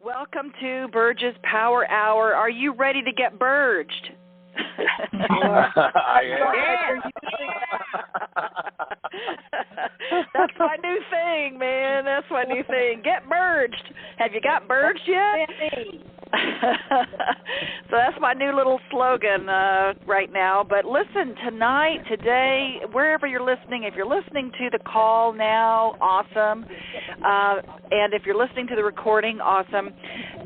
Welcome to Burge's Power Hour. Are you ready to get burged? I am. That's my new thing, man. That's my new thing. Get burged. Have you got burged yet? So that's my new little slogan right now. But listen, tonight, today, wherever you're listening, if you're listening to the call now, awesome. And if you're listening to the recording, awesome.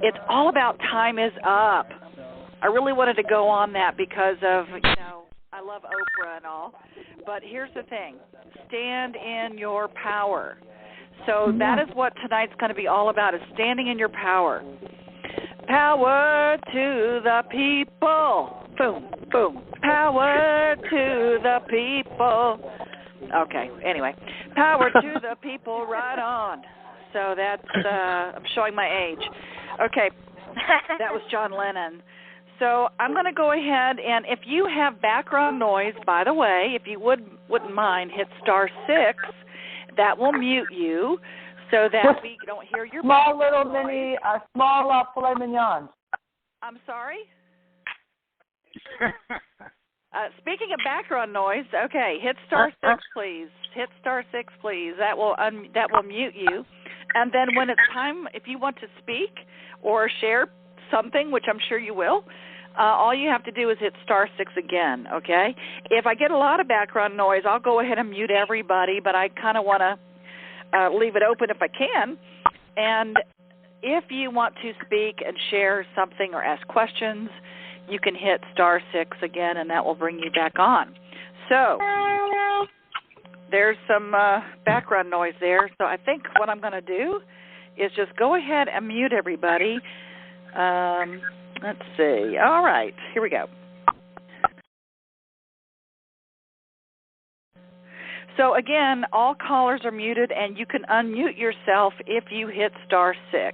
It's all about time is up. I really wanted to go on that because of, I love Oprah and all. But here's the thing. Stand in your power. So that is what tonight's going to be all about, is standing in your power. Power to the people. Boom, boom. Power to the people. Okay, anyway. Power to the people, right on. So that's, I'm showing my age. Okay, that was John Lennon. So I'm going to go ahead, and if you have background noise, by the way, if you wouldn't mind, hit *6. That will mute you so that we don't hear your small background little noise. mini, small filet mignons. I'm sorry? Speaking of background noise, okay, hit *6, please. Hit *6, please. That will mute you. And then when it's time, if you want to speak or share something, which I'm sure you will, all you have to do is hit *6 again, okay? If I get a lot of background noise, I'll go ahead and mute everybody, but I kind of want to leave it open if I can. And if you want to speak and share something or ask questions, you can hit *6 again, and that will bring you back on. So there's some background noise there. So I think what I'm going to do is just go ahead and mute everybody. Let's see. All right, here we go. So again, all callers are muted, and you can unmute yourself if you hit *6.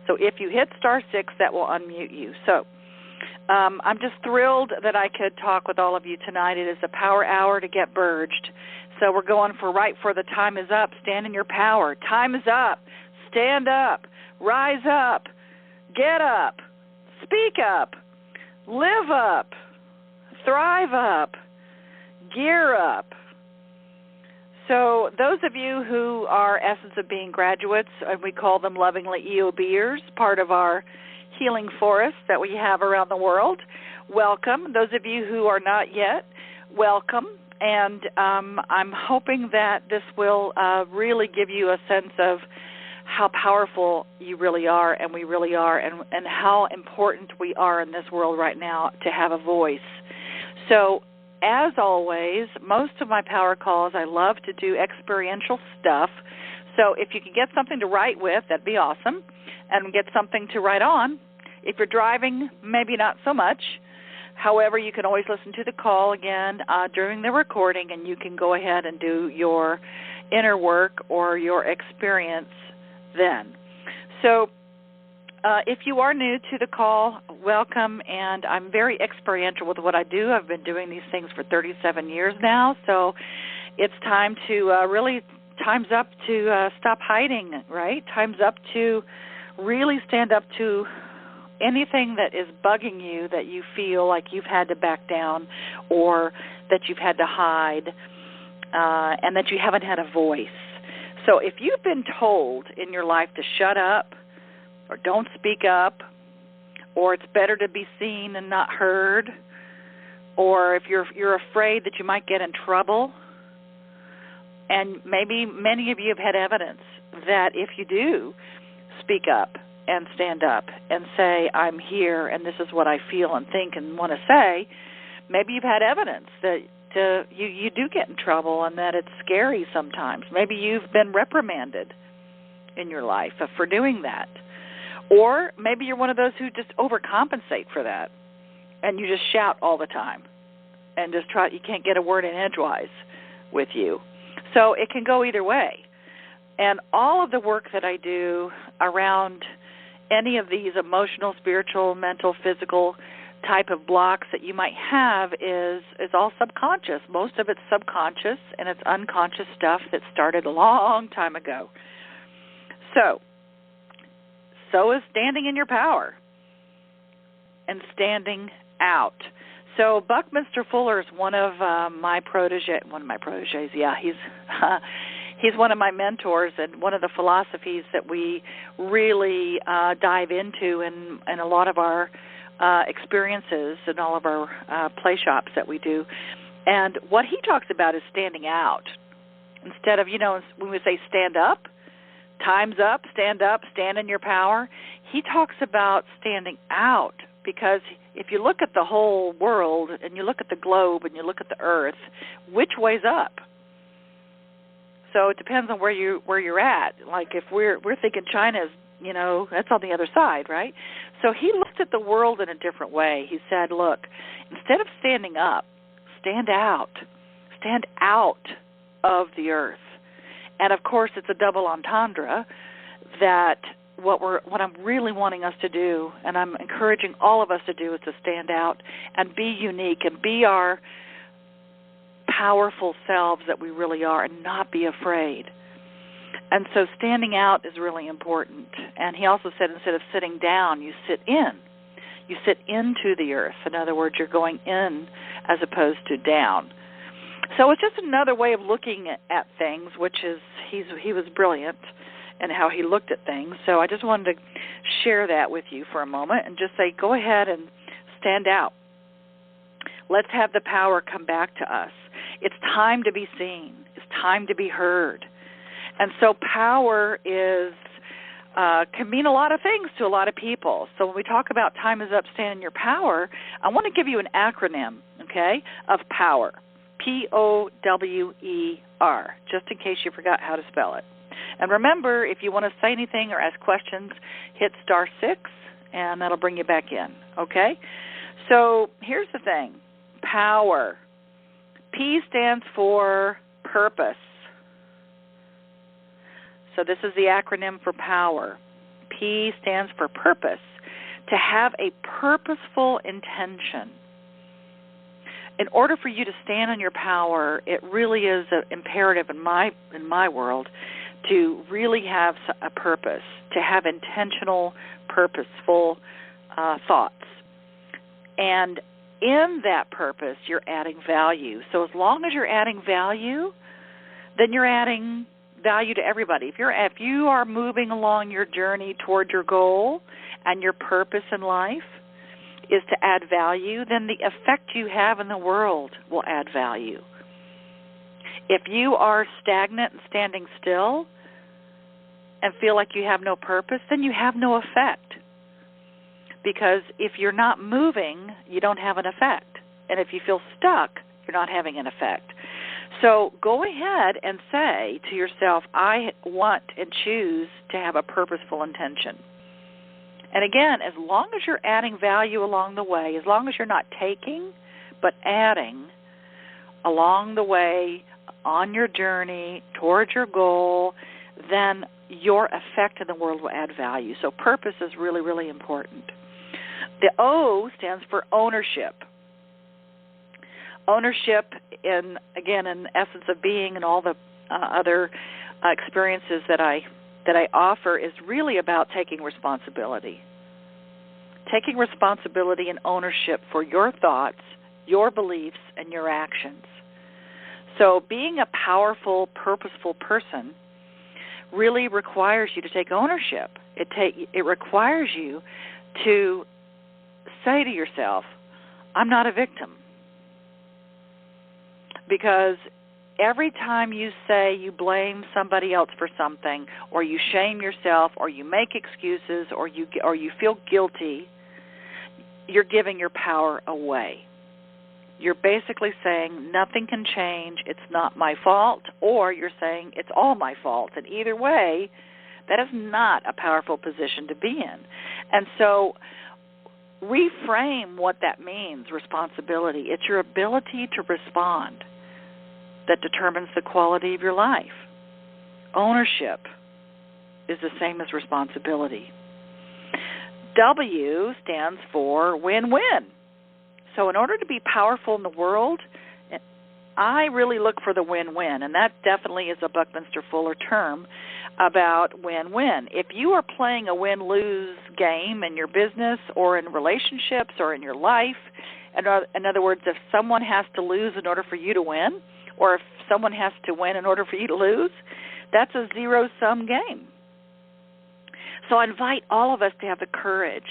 So if you hit *6, that will unmute you. So I'm just thrilled that I could talk with all of you tonight. It is a power hour to get burged. So we're going for the time is up. Stand in your power. Time is up. Stand up. Rise up. Get up. Speak up. Live up. Thrive up. Gear up. So those of you who are Essence of Being graduates, and we call them lovingly EOBers, part of our healing forest that we have around the world, welcome. Those of you who are not yet, welcome. And I'm hoping that this will really give you a sense of how powerful you really are, and we really are, and how important we are in this world right now to have a voice. So as always, most of my power calls, I love to do experiential stuff. So if you can get something to write with, that'd be awesome, and get something to write on. If you're driving, maybe not so much. However, you can always listen to the call again during the recording, and you can go ahead and do your inner work or your experience then. So if you are new to the call, welcome, and I'm very experiential with what I do. I've been doing these things for 37 years now, so it's time to time's up to stop hiding, right? Time's up to really stand up to anything that is bugging you, that you feel like you've had to back down or that you've had to hide, and that you haven't had a voice. So if you've been told in your life to shut up or don't speak up, or it's better to be seen and not heard, or if you're afraid that you might get in trouble, and maybe many of you have had evidence that if you do speak up and stand up and say, I'm here and this is what I feel and think and want to say, maybe you've had evidence that you do get in trouble and that it's scary sometimes. Maybe you've been reprimanded in your life for doing that. Or maybe you're one of those who just overcompensate for that and you just shout all the time and just you can't get a word in edgewise with you. So it can go either way. And all of the work that I do around any of these emotional, spiritual, mental, physical type of blocks that you might have is all subconscious. Most of it's subconscious, and it's unconscious stuff that started a long time ago. So So is standing in your power and standing out. So Buckminster Fuller is one of my proteges. Yeah, he's one of my mentors, and one of the philosophies that we really dive into in a lot of our experiences and all of our play shops that we do. And what he talks about is standing out. Instead of, when we say stand up, time's up, stand in your power, he talks about standing out, because if you look at the whole world and you look at the globe and you look at the earth, which way's up? So it depends on where you're at. Like if we're thinking China's, that's on the other side, right? So he looked at the world in a different way. He said, look, instead of standing up, stand out of the earth. And of course, it's a double entendre that what I'm really wanting us to do, and I'm encouraging all of us to do, is to stand out and be unique and be our powerful selves that we really are, and not be afraid. And so standing out is really important. And he also said, instead of sitting down, you sit in. You sit into the earth. In other words, you're going in as opposed to down. So it's just another way of looking at things, which is he was brilliant in how he looked at things. So I just wanted to share that with you for a moment and just say, go ahead and stand out. Let's have the power come back to us. It's time to be seen. It's time to be heard. And so power can mean a lot of things to a lot of people. So when we talk about time is up, stand in your power, I want to give you an acronym, okay, of POWER. POWER, just in case you forgot how to spell it. And remember, if you want to say anything or ask questions, hit *6, and that'll bring you back in, okay? So here's the thing. Power. P stands for purpose. So this is the acronym for power. P stands for purpose. To have a purposeful intention. In order for you to stand on your power, it really is imperative in my world to really have a purpose, to have intentional, purposeful thoughts. And in that purpose, you're adding value. So as long as you're adding value, then you're adding value to everybody. If you are moving along your journey toward your goal and your purpose in life is to add value, then the effect you have in the world will add value. If you are stagnant and standing still and feel like you have no purpose, then you have no effect. Because if you're not moving, you don't have an effect. And if you feel stuck, you're not having an effect. So go ahead and say to yourself, I want and choose to have a purposeful intention. And again, as long as you're adding value along the way, as long as you're not taking but adding along the way on your journey towards your goal, then your effect in the world will add value. So purpose is really, really important. The O stands for ownership. Ownership, in essence of being and all the other experiences that I offer, is really about taking responsibility. Taking responsibility and ownership for your thoughts, your beliefs, and your actions. So being a powerful, purposeful person really requires you to take ownership. It requires you to say to yourself, I'm not a victim. Because every time you say you blame somebody else for something, or you shame yourself, or you make excuses, or you feel guilty, you're giving your power away. You're basically saying nothing can change, it's not my fault, or you're saying it's all my fault. And either way, that is not a powerful position to be in. And so reframe what that means, responsibility. It's your ability to respond that determines the quality of your life. Ownership is the same as responsibility. W stands for win-win. So in order to be powerful in the world, I really look for the win-win, and that definitely is a Buckminster Fuller term about win-win. If you are playing a win-lose game in your business or in relationships or in your life, in other words, if someone has to lose in order for you to win, or if someone has to win in order for you to lose, that's a zero-sum game. So I invite all of us to have the courage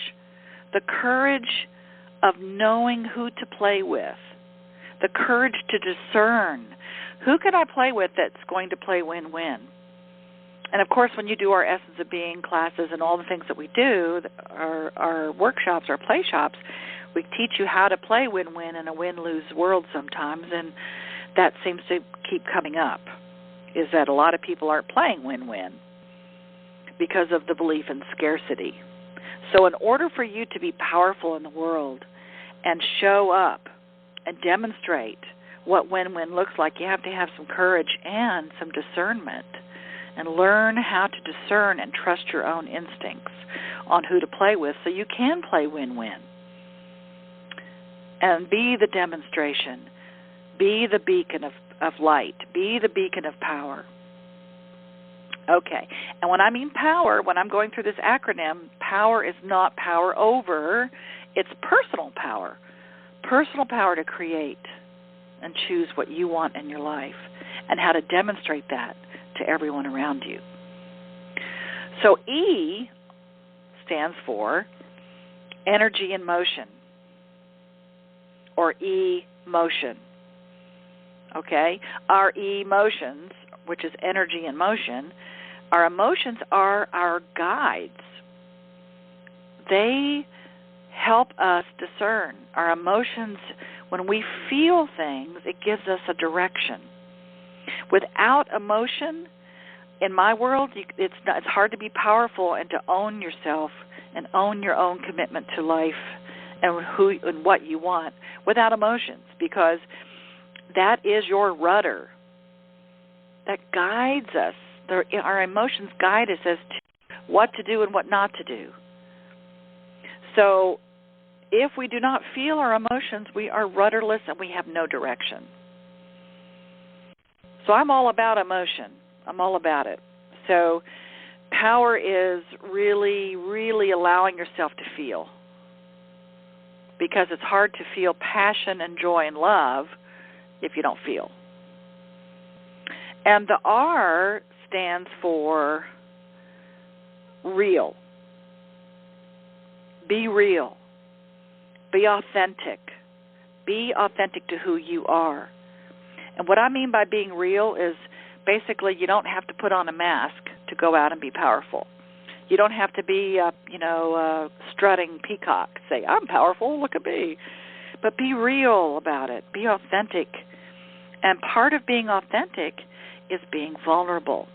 of knowing who to play with, the courage to discern who can I play with that's going to play win-win. And, of course, when you do our Essence of Being classes and all the things that we do, our workshops, our play shops, we teach you how to play win-win in a win-lose world sometimes, and that seems to keep coming up, is that a lot of people aren't playing win-win because of the belief in scarcity. So in order for you to be powerful in the world and show up and demonstrate what win-win looks like, you have to have some courage and some discernment and learn how to discern and trust your own instincts on who to play with so you can play win-win. And be the demonstration. Be the beacon of light. Be the beacon of power. Okay. And when I mean power, when I'm going through this acronym, power is not power over. It's personal power. Personal power to create and choose what you want in your life and how to demonstrate that to everyone around you. So E stands for energy in motion, or emotion. Okay? Our emotions, which is energy in motion, our emotions are our guides. They help us discern. Our emotions, when we feel things, it gives us a direction. Without emotion, in my world, it's hard to be powerful and to own yourself and own your own commitment to life and who and what you want without emotions, because that is your rudder that guides us. Our emotions guide us as to what to do and what not to do. So if we do not feel our emotions, we are rudderless and we have no direction. So I'm all about emotion. I'm all about it. So power is really, really allowing yourself to feel, because it's hard to feel passion and joy and love if you don't feel. And the R stands for real. Be real. Be authentic. Be authentic to who you are. And what I mean by being real is basically you don't have to put on a mask to go out and be powerful. You don't have to be, strutting peacock. Say, I'm powerful, look at me. But be real about it. Be authentic. And part of being authentic is being vulnerable.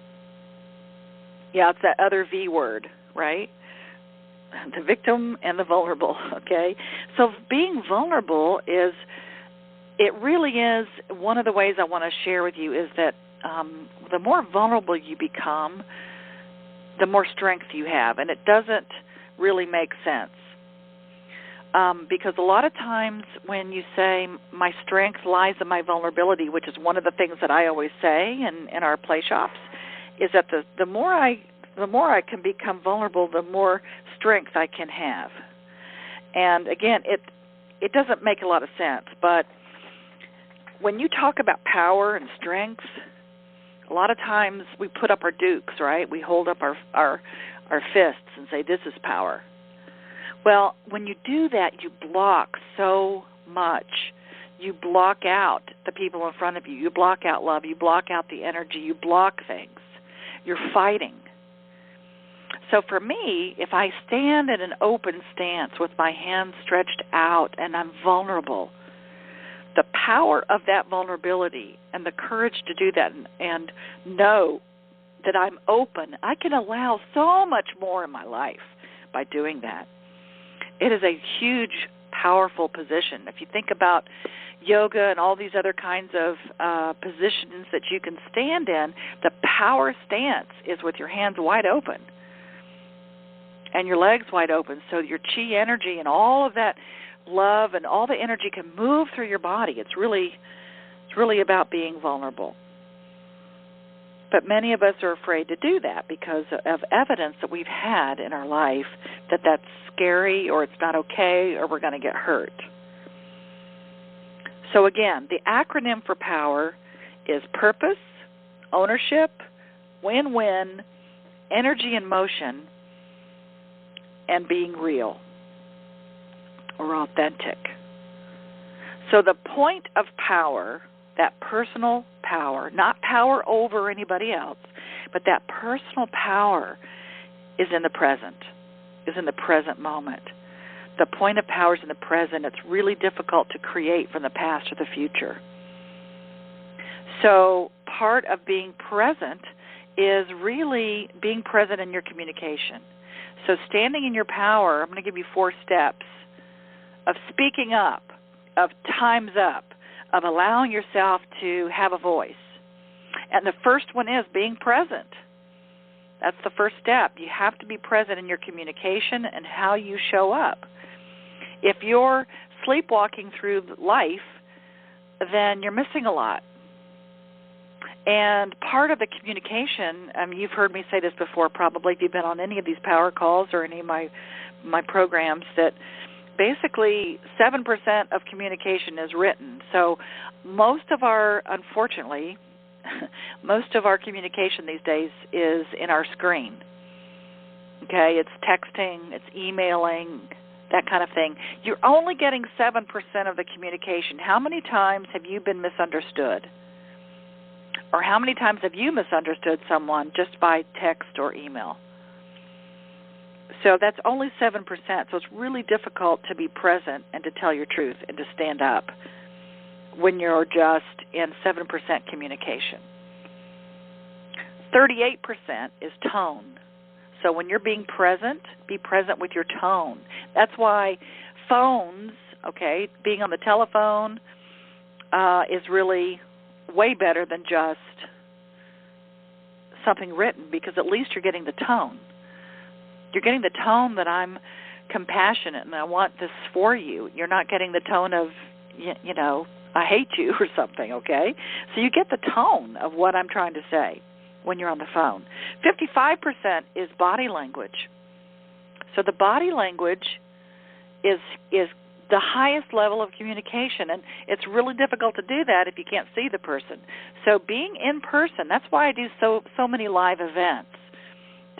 Yeah, it's that other V word, right? The victim and the vulnerable, okay? So being vulnerable it really is one of the ways I want to share with you is that the more vulnerable you become, the more strength you have. And it doesn't really make sense. Because a lot of times when you say, my strength lies in my vulnerability, which is one of the things that I always say in our play shops, is that the more I can become vulnerable, the more strength I can have. And again, it doesn't make a lot of sense, but when you talk about power and strength, a lot of times we put up our dukes, right? We hold up our fists and say, this is power. Well, when you do that, you block so much. You block out the people in front of you. You block out love. You block out the energy. You block things. You're fighting. So for me, if I stand in an open stance with my hands stretched out and I'm vulnerable, the power of that vulnerability and the courage to do that and know that I'm open, I can allow so much more in my life by doing that. It is a huge, powerful position. If you think about yoga and all these other kinds of positions that you can stand in, the power stance is with your hands wide open and your legs wide open, so your chi energy and all of that love and all the energy can move through your body. It's really really about being vulnerable. But many of us are afraid to do that because of evidence that we've had in our life that that's scary or it's not okay or we're going to get hurt. So again, the acronym for POWER is purpose, ownership, win-win, energy and motion, and being real or authentic. So the point of power, that personal power, not power over anybody else, but that personal power is in the present, is in the present moment. The point of power is in the present. It's really difficult to create from the past or the future. So part of being present is really being present in your communication. So standing in your power, I'm going to give you 4 steps of speaking up, of time's up, of allowing yourself to have a voice. And the first one is being present. That's the first step. You have to be present in your communication and how you show up. If you're sleepwalking through life, then you're missing a lot. And part of the communication, you've heard me say this before probably if you've been on any of these power calls or any of my programs, that basically 7% of communication is written. So unfortunately, most of our communication these days is in our screen. Okay, it's texting, it's emailing, that kind of thing. You're only getting 7% of the communication. How many times have you been misunderstood? Or how many times have you misunderstood someone just by text or email? So that's only 7%. So it's really difficult to be present and to tell your truth and to stand up when you're just in 7% communication. 38% is tone. So when you're being present, be present with your tone. That's why phones, okay, being on the telephone is really way better than just something written, because at least you're getting the tone. You're getting the tone that I'm compassionate and I want this for you. You're not getting the tone of, I hate you or something, okay? So you get the tone of what I'm trying to say when you're on the phone. 55% is body language. So the body language is the highest level of communication, and it's really difficult to do that if you can't see the person. So being in person, that's why I do so many live events.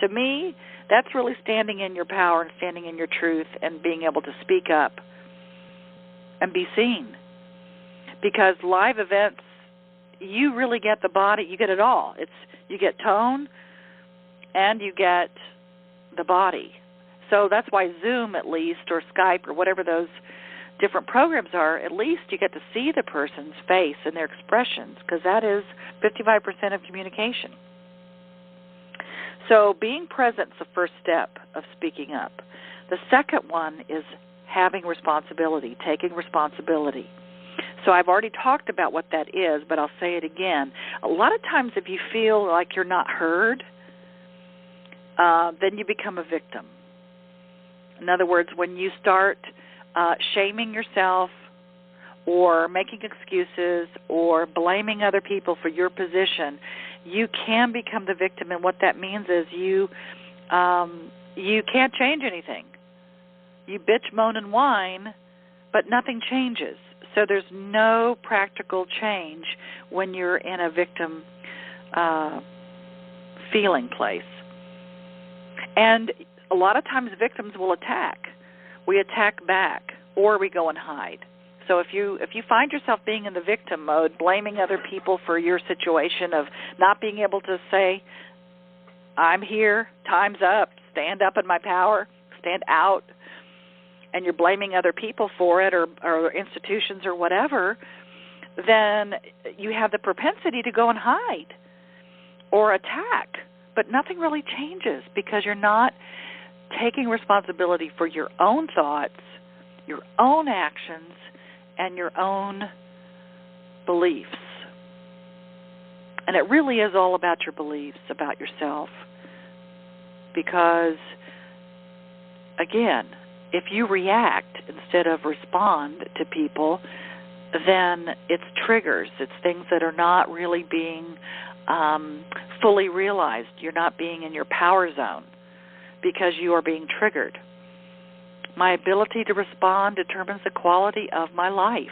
To me, that's really standing in your power and standing in your truth and being able to speak up and be seen. Because live events, you really get the body, you get it all. You get tone and you get the body. So that's why Zoom, at least, or Skype, or whatever those different programs are, at least you get to see the person's face and their expressions, because that is 55% of communication. So being present is the first step of speaking up. The second one is having responsibility, taking responsibility. So I've already talked about what that is, but I'll say it again. A lot of times if you feel like you're not heard, then you become a victim. In other words, when you start shaming yourself or making excuses or blaming other people for your position, you can become the victim, and what that means is you can't change anything. You bitch, moan, and whine, but nothing changes. So there's no practical change when you're in a victim feeling place. And a lot of times victims will attack. We attack back, or we go and hide. So if you find yourself being in the victim mode, blaming other people for your situation of not being able to say, I'm here, time's up, stand up in my power, stand out, and you're blaming other people for it or institutions or whatever, then you have the propensity to go and hide or attack. But nothing really changes because you're not taking responsibility for your own thoughts, your own actions, and your own beliefs. And it really is all about your beliefs, about yourself. Because, again, if you react instead of respond to people, then it's triggers. It's things that are not really being fully realized. You're not being in your power zone because you are being triggered. My ability to respond determines the quality of my life.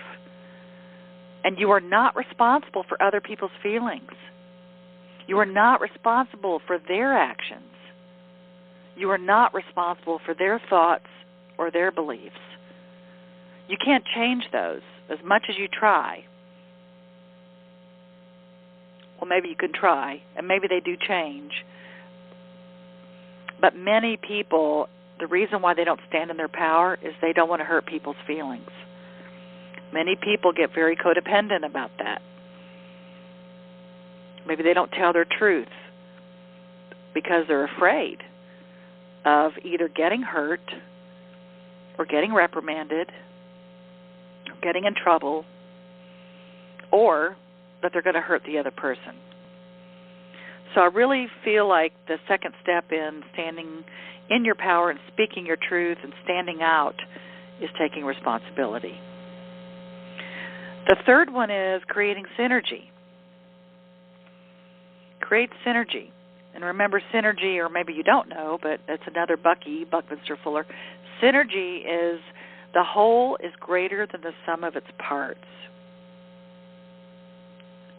And you are not responsible for other people's feelings. You are not responsible for their actions. You are not responsible for their thoughts or their beliefs. You can't change those as much as you try. Well, maybe you can try, and maybe they do change. But many people, the reason why they don't stand in their power is they don't want to hurt people's feelings. Many people get very codependent about that. Maybe they don't tell their truth because they're afraid of either getting hurt or getting reprimanded or getting in trouble, or that they're going to hurt the other person. So I really feel like the second step in standing in your power and speaking your truth and standing out is taking responsibility. The third one is creating synergy. Create synergy. And remember, synergy, or maybe you don't know, but that's another Buckminster Fuller. Synergy is the whole is greater than the sum of its parts.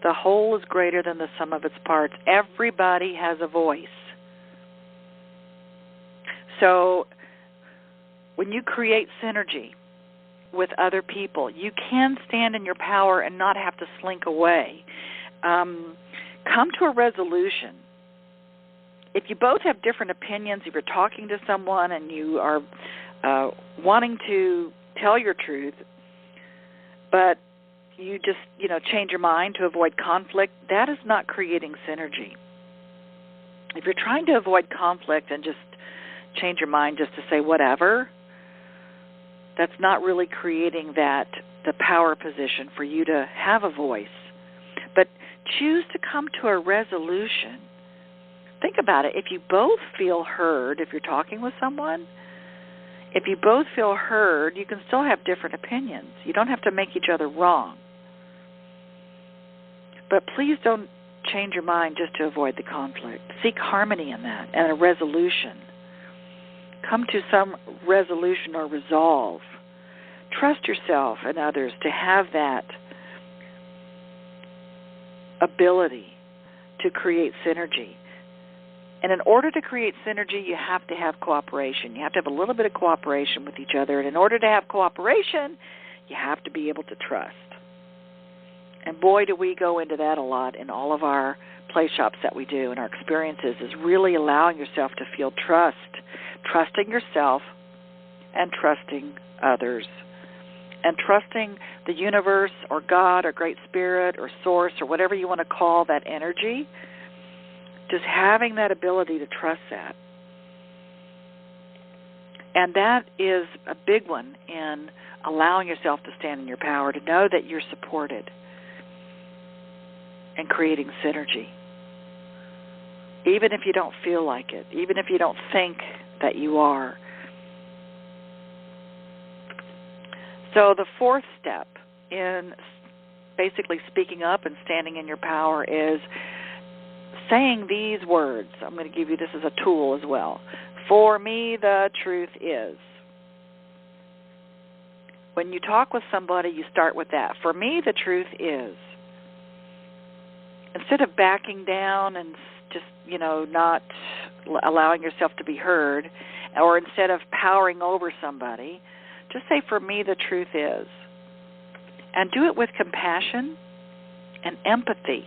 The whole is greater than the sum of its parts. Everybody has a voice. So when you create synergy with other people, you can stand in your power and not have to slink away. Come to a resolution. If you both have different opinions, if you're talking to someone and you are wanting to tell your truth, but you just, change your mind to avoid conflict, that is not creating synergy. If you're trying to avoid conflict and just change your mind just to say whatever, that's not really creating the power position for you to have a voice. But choose to come to a resolution. Think about it. If you both feel heard, if you're talking with someone, if you both feel heard, you can still have different opinions. You don't have to make each other wrong. But please don't change your mind just to avoid the conflict. Seek harmony in that and a resolution. Come to some resolution or resolve. Trust yourself and others to have that ability to create synergy. And in order to create synergy, you have to have cooperation. You have to have a little bit of cooperation with each other. And in order to have cooperation, you have to be able to trust. And boy, do we go into that a lot in all of our play shops that we do and our experiences, is really allowing yourself to feel trust, trusting yourself and trusting others. And trusting the universe or God or Great Spirit or Source or whatever you want to call that energy, just having that ability to trust that. And that is a big one in allowing yourself to stand in your power, to know that you're supported and creating synergy. Even if you don't feel like it, even if you don't think that you are. So the fourth step in basically speaking up and standing in your power is saying these words. I'm going to give you this as a tool as well. For me, the truth is. When you talk with somebody, you start with that. For me, the truth is. Instead of backing down and just, not allowing yourself to be heard, or instead of powering over somebody, just say, for me, the truth is. And do it with compassion and empathy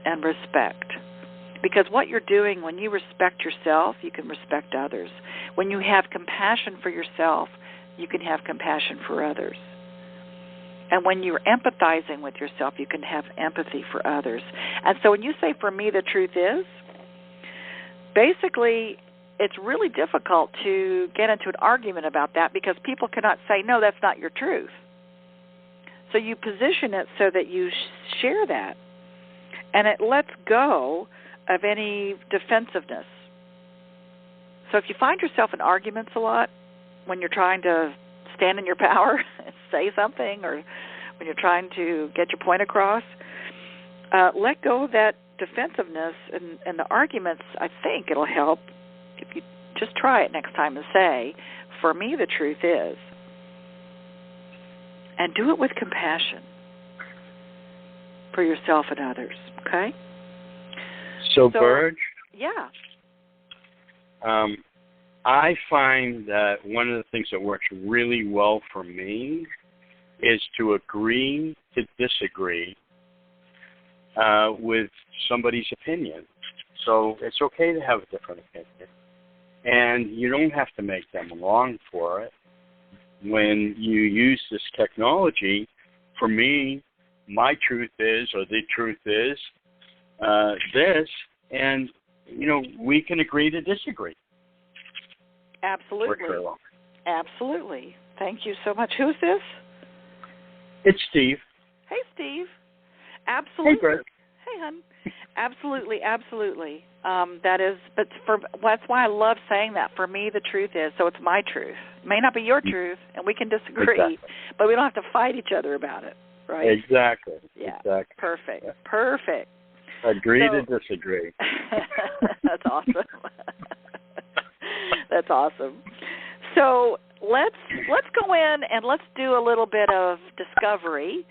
and respect. Because what you're doing, when you respect yourself, you can respect others. When you have compassion for yourself, you can have compassion for others. And when you're empathizing with yourself, you can have empathy for others. And so when you say, for me, the truth is, basically, it's really difficult to get into an argument about that because people cannot say, no, that's not your truth. So you position it so that you share that. And it lets go of any defensiveness. So if you find yourself in arguments a lot when you're trying to stand in your power and say something or when you're trying to get your point across, let go of that defensiveness and the arguments. I think it'll help if you just try it next time and say, for me, the truth is, and do it with compassion for yourself and others, okay? So Burge? Yeah. I find that one of the things that works really well for me is to agree to disagree with somebody's opinion. So it's okay to have a different opinion. And you don't have to make them wrong for it. When you use this technology, for me, my truth is, or the truth is, this, and, we can agree to disagree. Absolutely. Absolutely. Thank you so much. Who's this? It's Steve. Hey, Steve. Absolutely. Hey, Brett. Hey, hon. Absolutely. That's why I love saying that. For me, the truth is, so it's my truth. It may not be your truth, and we can disagree, exactly. but we don't have to fight each other about it, right? Exactly. Yeah. Exactly. Perfect. Yeah. Perfect. Agree to disagree. That's awesome. That's awesome. So let's go in and let's do a little bit of discovery.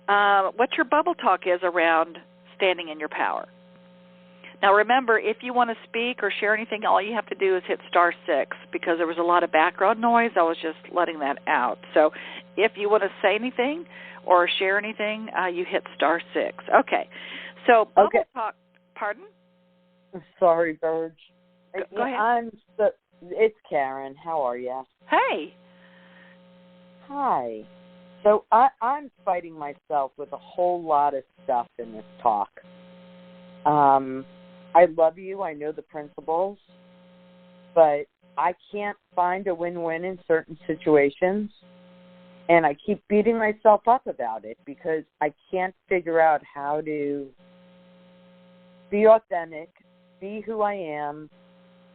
What your bubble talk is around standing in your power. Now remember, if you want to speak or share anything, all you have to do is hit *6 because there was a lot of background noise. I was just letting that out. So if you want to say anything or share anything, you hit *6. Okay. So bubble talk. Pardon? Sorry, Burge. Go ahead. It's Karen. How are you? Hey. Hi. So I'm fighting myself with a whole lot of stuff in this talk. I love you. I know the principles, but I can't find a win-win in certain situations, and I keep beating myself up about it because I can't figure out how to be authentic, be who I am,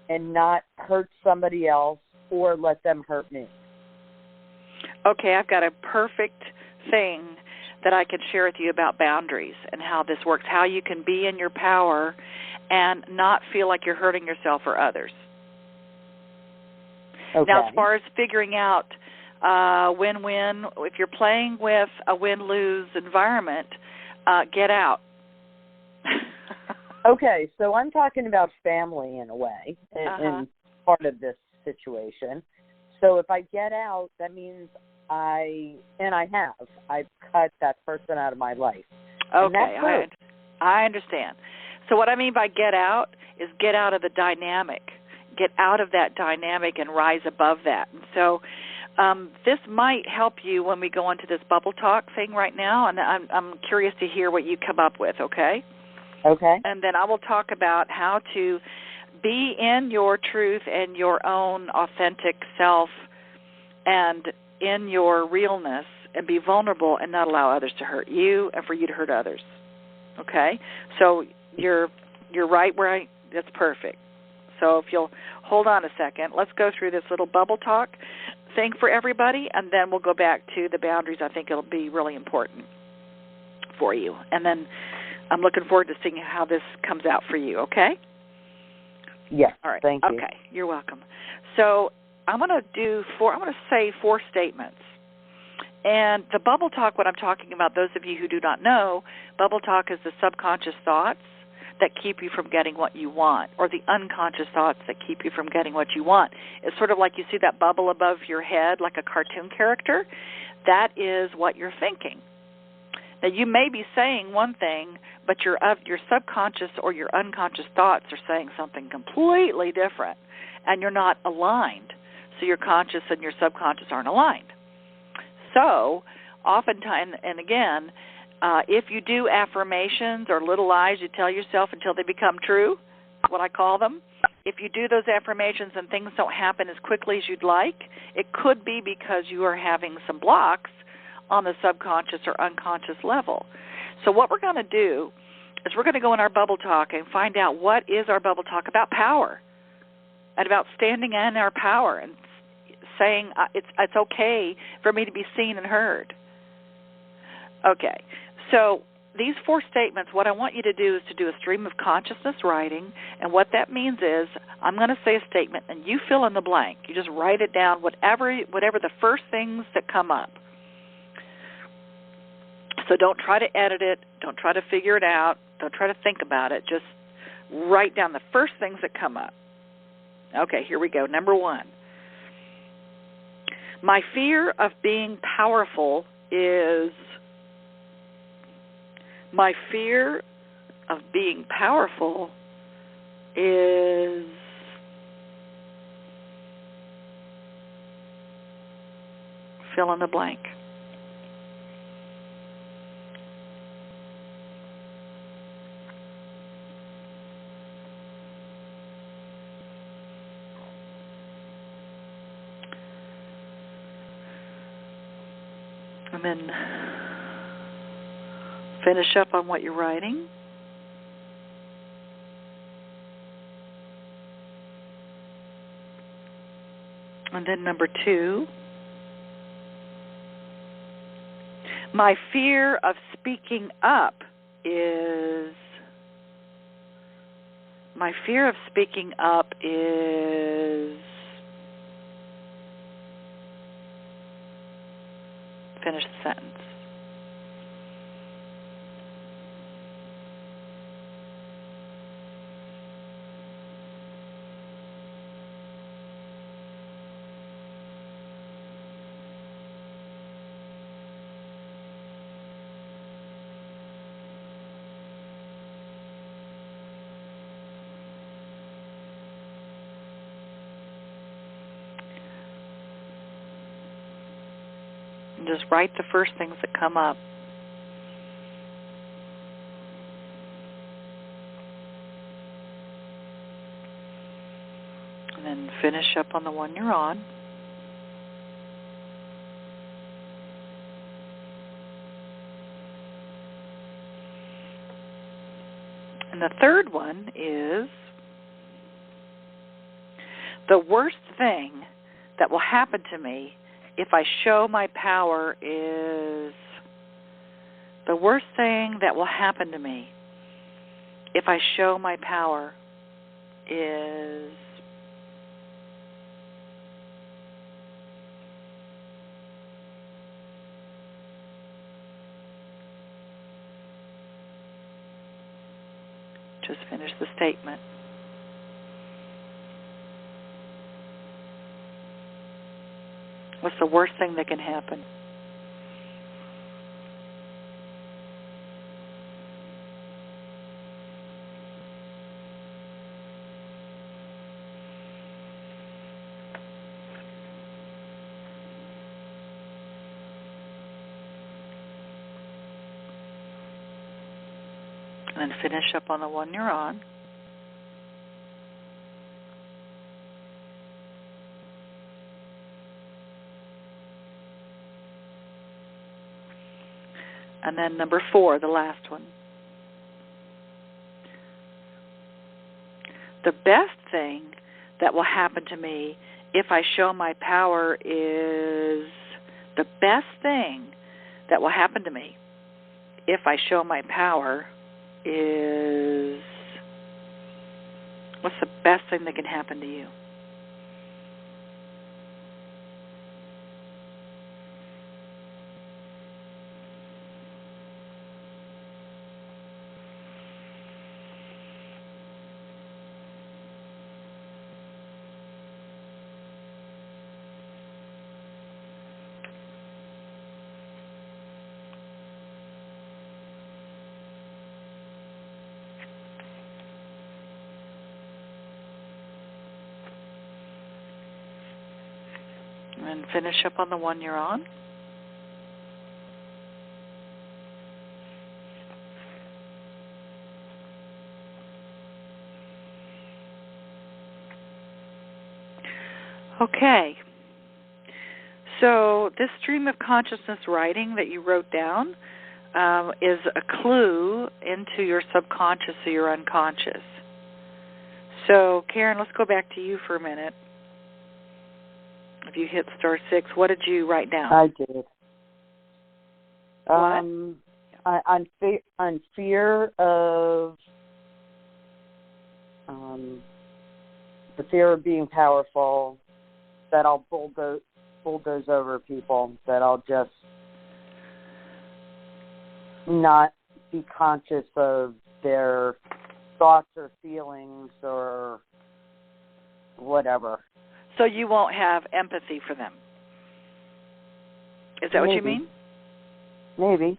and not hurt somebody else or let them hurt me. Okay, I've got a perfect thing that I can share with you about boundaries and how this works, how you can be in your power and not feel like you're hurting yourself or others. Okay. Now, as far as figuring out win-win, if you're playing with a win-lose environment, get out. Okay, so I'm talking about family in a way, in part of this situation. So if I get out, that means I've cut that person out of my life. Okay, I understand. So what I mean by get out is get out of the dynamic. Get out of that dynamic and rise above that. And so this might help you when we go into this bubble talk thing right now, and I'm curious to hear what you come up with, okay? Okay. And then I will talk about how to be in your truth and your own authentic self and in your realness and be vulnerable and not allow others to hurt you and for you to hurt others. Okay? So you're right where that's perfect. So if you'll hold on a second, let's go through this little bubble talk thing for everybody, and then we'll go back to the boundaries. I think it'll be really important for you. And then I'm looking forward to seeing how this comes out for you, okay? Yes, all right. Thank you. Okay, you're welcome. So I'm going to say 4 statements. And the bubble talk, what I'm talking about, those of you who do not know, bubble talk is the subconscious thoughts that keep you from getting what you want, or the unconscious thoughts that keep you from getting what you want. It's sort of like you see that bubble above your head like a cartoon character. That is what you're thinking. Now, you may be saying one thing, but your subconscious or your unconscious thoughts are saying something completely different, and you're not aligned. So your conscious and your subconscious aren't aligned. So oftentimes, and again, if you do affirmations or little lies you tell yourself until they become true, what I call them, if you do those affirmations and things don't happen as quickly as you'd like, it could be because you are having some blocks on the subconscious or unconscious level. So what we're going to do is we're going to go in our bubble talk and find out what is our bubble talk about power and about standing in our power and saying it's okay for me to be seen and heard. Okay. So these 4 statements, what I want you to do is to do a stream of consciousness writing, and what that means is I'm going to say a statement, and you fill in the blank. You just write it down, whatever the first things that come up. So don't try to edit it. Don't try to figure it out. Don't try to think about it. Just write down the first things that come up. Okay, here we go. Number 1. My fear of being powerful is... My fear of being powerful is... Fill in the blank. And then finish up on what you're writing. And then number 2, my fear of speaking up is... My fear of speaking up is... Finish the sentence. Just write the first things that come up. And then finish up on the one you're on. And the third one is, the worst thing that will happen to me if I show my power is... The worst thing that will happen to me if I show my power is... Just finish the statement. What's the worst thing that can happen? And then finish up on the one you're on. And then number 4, the last one. The best thing that will happen to me if I show my power is... The best thing that will happen to me if I show my power is... What's the best thing that can happen to you? And finish up on the one you're on. Okay. So this stream of consciousness writing that you wrote down is a clue into your subconscious or your unconscious. So, Karen, let's go back to you for a minute. If you hit *6, what did you write down? I did. On fear of the fear of being powerful, that I'll bulldoze over people, that I'll just not be conscious of their thoughts or feelings or whatever. So you won't have empathy for them. Is that what you mean? Maybe.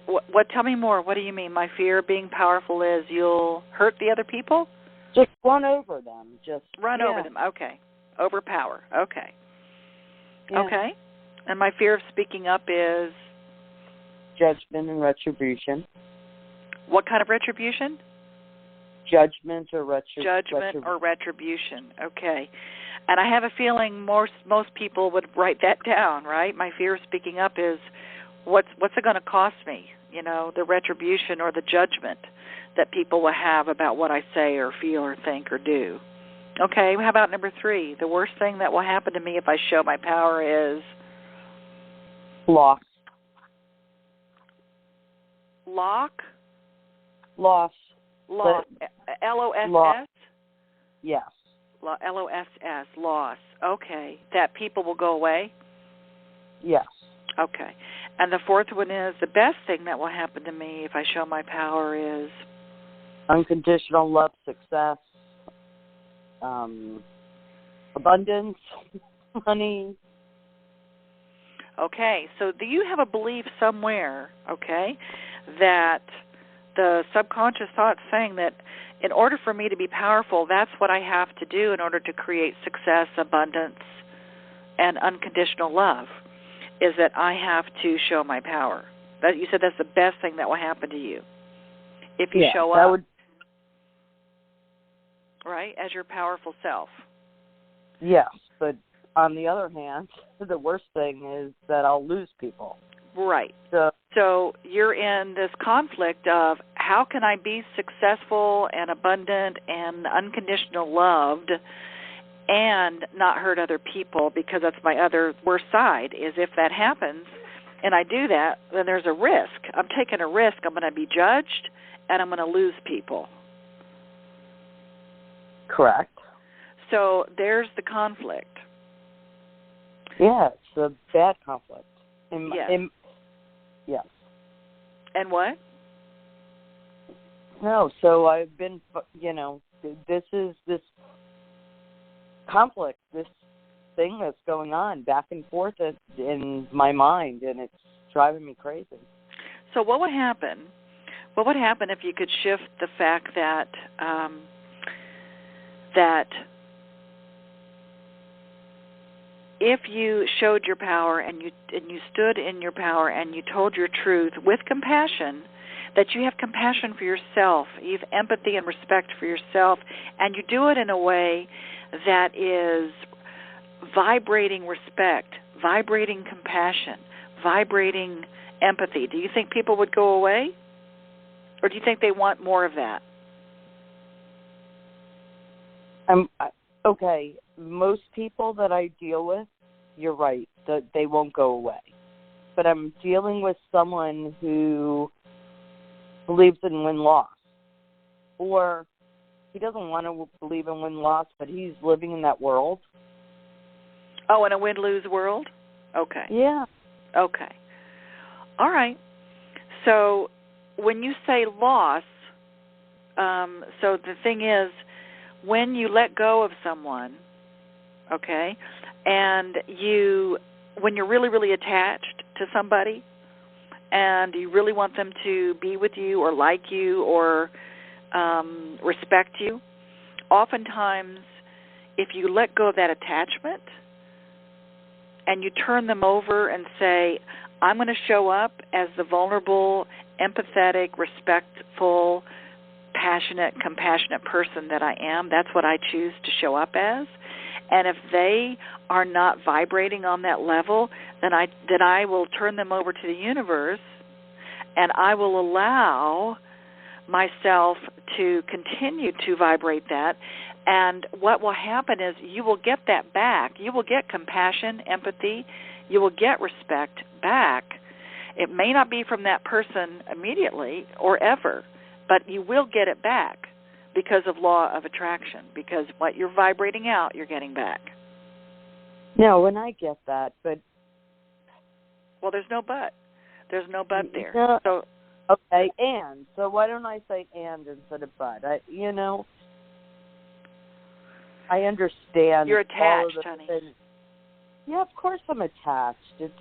What? Tell me more. What do you mean? My fear of being powerful is you'll hurt the other people? Just run over them. Run over them. Okay. Overpower. Okay. Yeah. Okay. And my fear of speaking up is? Judgment and retribution. What kind of retribution? Judgment or retribution. Judgment or retribution. Okay. And I have a feeling most people would write that down, right? My fear of speaking up is what's it going to cost me? You know, the retribution or the judgment that people will have about what I say or feel or think or do. Okay, how about number 3? The worst thing that will happen to me if I show my power is? Loss. Loss? Loss. L-O-S-S? Yes. L-O-S-S, loss. Okay. That people will go away? Yes. Okay. And the 4th one is the best thing that will happen to me if I show my power is? Unconditional love, success, abundance, money. Okay. So do you have a belief somewhere, okay, that the subconscious thought's saying that in order for me to be powerful, that's what I have to do in order to create success, abundance, and unconditional love, is that I have to show my power. That you said that's the best thing that will happen to you if you show up, right, as your powerful self. Yes, but on the other hand, the worst thing is that I'll lose people. Right. So you're in this conflict of how can I be successful and abundant and unconditional loved and not hurt other people, because that's my other worst side, is if that happens and I do that, then there's a risk. I'm taking a risk. I'm going to be judged and I'm going to lose people. Correct. So there's the conflict. Yeah, it's a bad conflict. Yes. And what? No, so I've been, this conflict, this thing that's going on back and forth in my mind, and it's driving me crazy. So what would happen? What would happen if you could shift the fact that that if you showed your power and you stood in your power and you told your truth with compassion, that you have compassion for yourself, you have empathy and respect for yourself, and you do it in a way that is vibrating respect, vibrating compassion, vibrating empathy, do you think people would go away? Or do you think they want more of that? Okay, most people that I deal with, you're right, that they won't go away. But I'm dealing with someone who believes in win-loss. Or he doesn't want to believe in win-loss, but he's living in that world. Oh, in a win-lose world? Okay. Yeah. Okay. All right. So when you say loss, so the thing is, when you let go of someone, okay, and when you're really, really attached to somebody and you really want them to be with you or like you or respect you, oftentimes if you let go of that attachment and you turn them over and say, I'm going to show up as the vulnerable, empathetic, respectful, passionate, compassionate person that I am. That's what I choose to show up as. And if they are not vibrating on that level, then I will turn them over to the universe, and I will allow myself to continue to vibrate that. And what will happen is you will get that back. You will get compassion, empathy. You will get respect back. It may not be from that person immediately or ever, but you will get it back because of law of attraction, because what you're vibrating out, you're getting back. No, and I get that, but... Well, there's no but. There's no but there. No, so okay, and. So why don't I say and instead of but? I understand. You're attached, honey. Things. Yeah, of course I'm attached. It's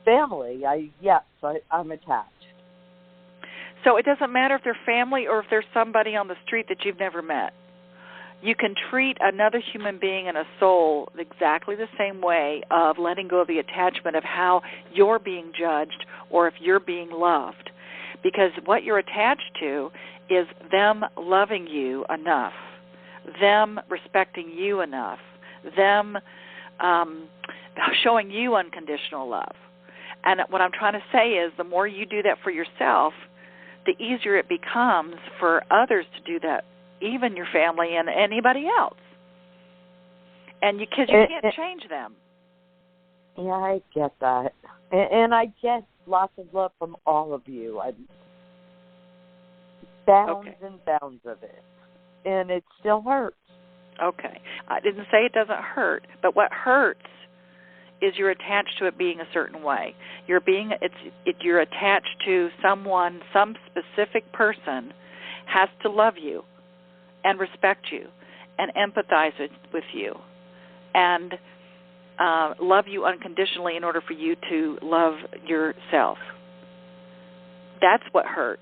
family. I'm attached. So it doesn't matter if they're family or if there's somebody on the street that you've never met. You can treat another human being and a soul exactly the same way of letting go of the attachment of how you're being judged or if you're being loved. Because what you're attached to is them loving you enough, them respecting you enough, them showing you unconditional love. And what I'm trying to say is the more you do that for yourself, the easier it becomes for others to do that, even your family and anybody else. And because you can't change them. Yeah, I get that. And I get lots of love from all of you. Bounds and bounds of it. And it still hurts. Okay. I didn't say it doesn't hurt, but what hurts is you're attached to it being a certain way. You're attached to someone, some specific person has to love you and respect you and empathize with you and love you unconditionally in order for you to love yourself. That's what hurts.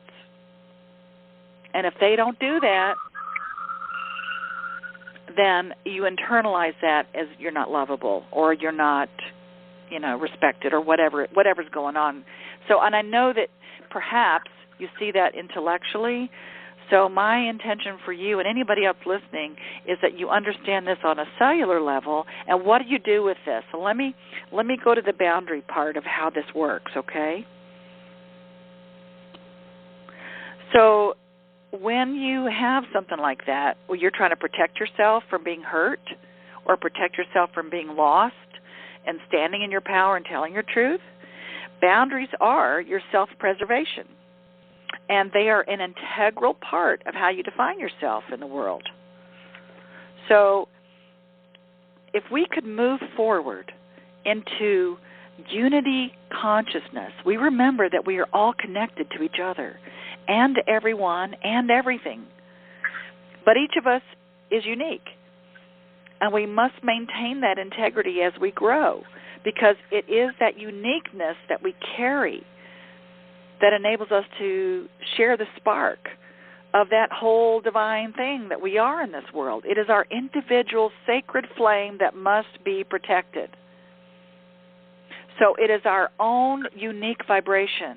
And if they don't do that, then you internalize that as you're not lovable or you're not, respected or whatever's going on. So, and I know that perhaps you see that intellectually. So my intention for you and anybody else listening is that you understand this on a cellular level. And what do you do with this? So let me go to the boundary part of how this works, okay? So when you have something like that, where you're trying to protect yourself from being hurt or protect yourself from being lost and standing in your power and telling your truth, boundaries are your self-preservation. And they are an integral part of how you define yourself in the world. So if we could move forward into unity consciousness, we remember that we are all connected to each other and to everyone and everything. But each of us is unique. And we must maintain that integrity as we grow, because it is that uniqueness that we carry that enables us to share the spark of that whole divine thing that we are in this world. It is our individual sacred flame that must be protected. So it is our own unique vibration.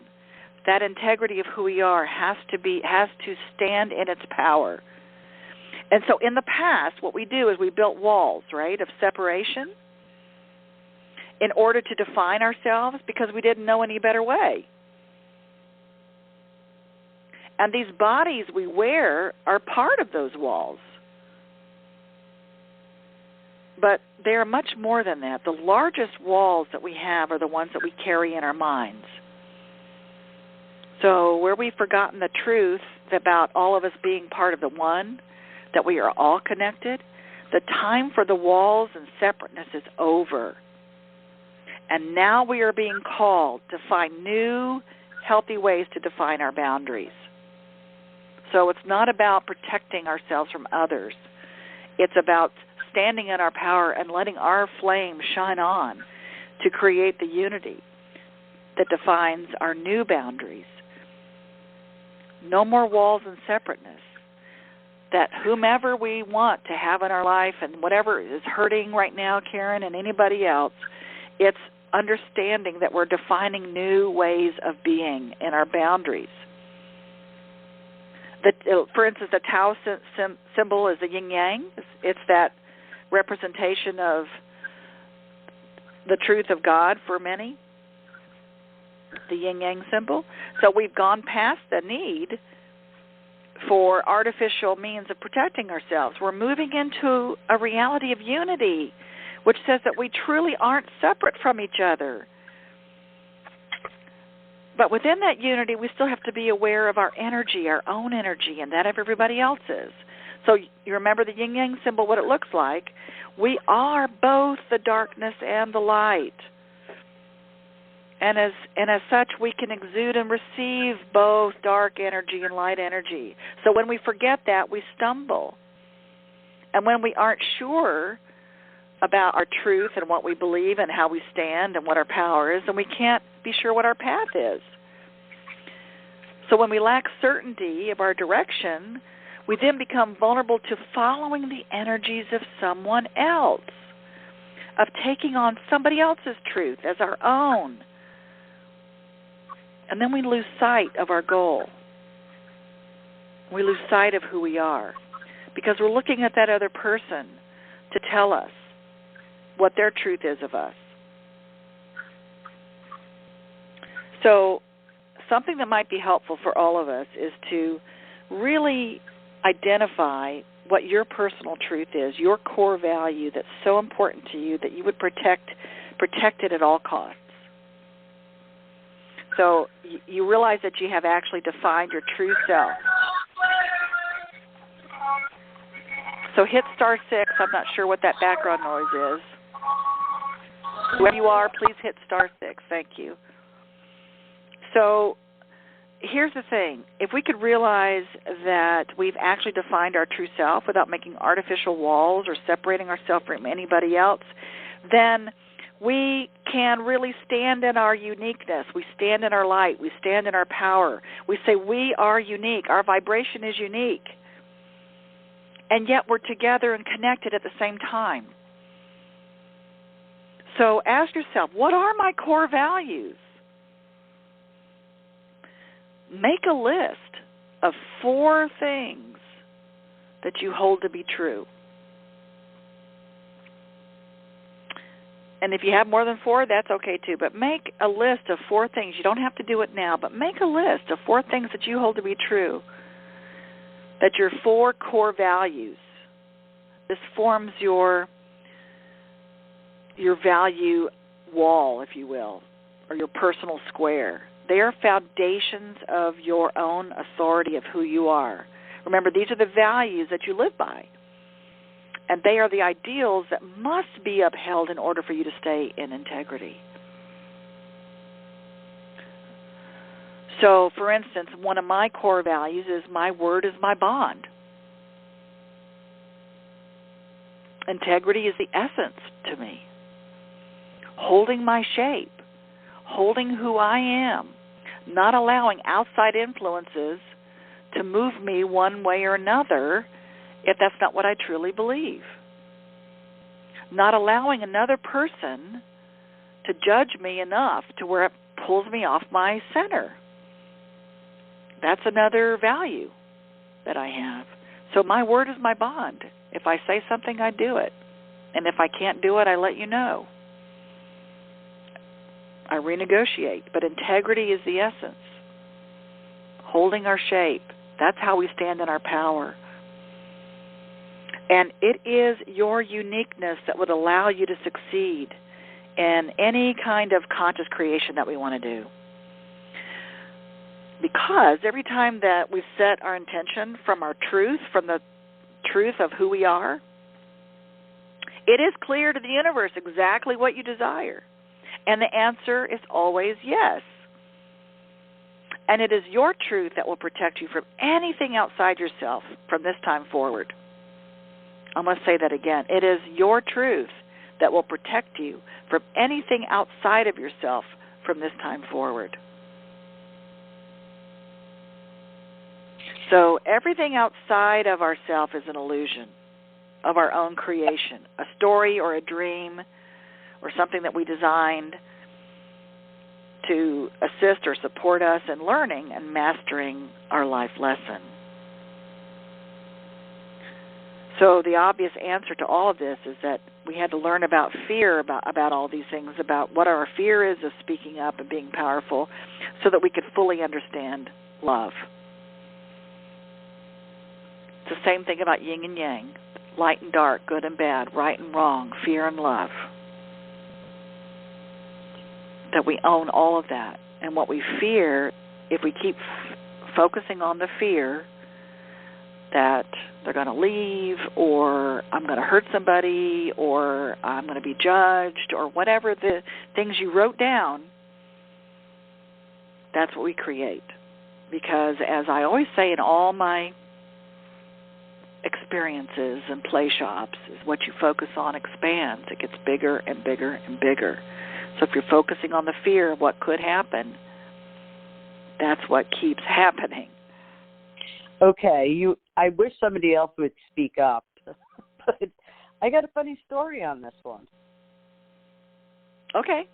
That integrity of who we are has to stand in its power. And so in the past, what we do is we built walls, right, of separation in order to define ourselves because we didn't know any better way. And these bodies we wear are part of those walls. But they are much more than that. The largest walls that we have are the ones that we carry in our minds. So where we've forgotten the truth about all of us being part of the one, that we are all connected, the time for the walls and separateness is over. And now we are being called to find new, healthy ways to define our boundaries. So it's not about protecting ourselves from others. It's about standing in our power and letting our flame shine on to create the unity that defines our new boundaries. No more walls and separateness. That whomever we want to have in our life and whatever is hurting right now, Karen, and anybody else, it's understanding that we're defining new ways of being in our boundaries. For instance, the Tao symbol is the yin-yang. It's that representation of the truth of God for many, the yin-yang symbol. So we've gone past the need for artificial means of protecting ourselves. We're moving into a reality of unity, which says that we truly aren't separate from each other. But within that unity, we still have to be aware of our energy, our own energy, and that of everybody else's. So you remember the yin-yang symbol, what it looks like. We are both the darkness and the light. And as such, we can exude and receive both dark energy and light energy. So when we forget that, we stumble. And when we aren't sure about our truth and what we believe and how we stand and what our power is, then we can't be sure what our path is. So when we lack certainty of our direction, we then become vulnerable to following the energies of someone else, of taking on somebody else's truth as our own. And then we lose sight of our goal. We lose sight of who we are because we're looking at that other person to tell us what their truth is of us. So something that might be helpful for all of us is to really identify what your personal truth is, your core value that's so important to you that you would protect it at all costs. So you realize that you have actually defined your true self. So hit *6. I'm not sure what that background noise is. Where you are, please hit *6. Thank you. So here's the thing. If we could realize that we've actually defined our true self without making artificial walls or separating ourselves from anybody else, then we can really stand in our uniqueness. We stand in our light. We stand in our power. We say we are unique. Our vibration is unique. And yet we're together and connected at the same time. So ask yourself, what are my core values? Make a list of 4 things that you hold to be true. And if you have more than 4, that's okay too. But make a list of 4 things. You don't have to do it now, but make a list of 4 things that you hold to be true. That your 4 core values. This forms your value wall, if you will, or your personal square. They are foundations of your own authority of who you are. Remember, these are the values that you live by. And they are the ideals that must be upheld in order for you to stay in integrity. So, for instance, one of my core values is my word is my bond. Integrity is the essence to me. Holding my shape, holding who I am, not allowing outside influences to move me one way or another if that's not what I truly believe. Not allowing another person to judge me enough to where it pulls me off my center. That's another value that I have. So my word is my bond. If I say something, I do it. And if I can't do it, I let you know. I renegotiate. But integrity is the essence. Holding our shape. That's how we stand in our power. And it is your uniqueness that would allow you to succeed in any kind of conscious creation that we want to do. Because every time that we set our intention from our truth, from the truth of who we are, it is clear to the universe exactly what you desire. And the answer is always yes. And it is your truth that will protect you from anything outside yourself from this time forward. I'm going to say that again. It is your truth that will protect you from anything outside of yourself from this time forward. So everything outside of ourself is an illusion of our own creation, a story or a dream or something that we designed to assist or support us in learning and mastering our life lesson. So the obvious answer to all of this is that we had to learn about fear, about all these things, about what our fear is of speaking up and being powerful, so that we could fully understand love. It's the same thing about yin and yang, light and dark, good and bad, right and wrong, fear and love. that we own all of that. And what we fear, if we keep focusing on the fear that they're going to leave, or I'm going to hurt somebody, or I'm going to be judged, or whatever the things you wrote down, that's what we create. Because as I always say in all my experiences and play shops, is what you focus on expands. It gets bigger and bigger and bigger. So if you're focusing on the fear of what could happen, that's what keeps happening. Okay, I wish somebody else would speak up, but I got a funny story on this one. Okay.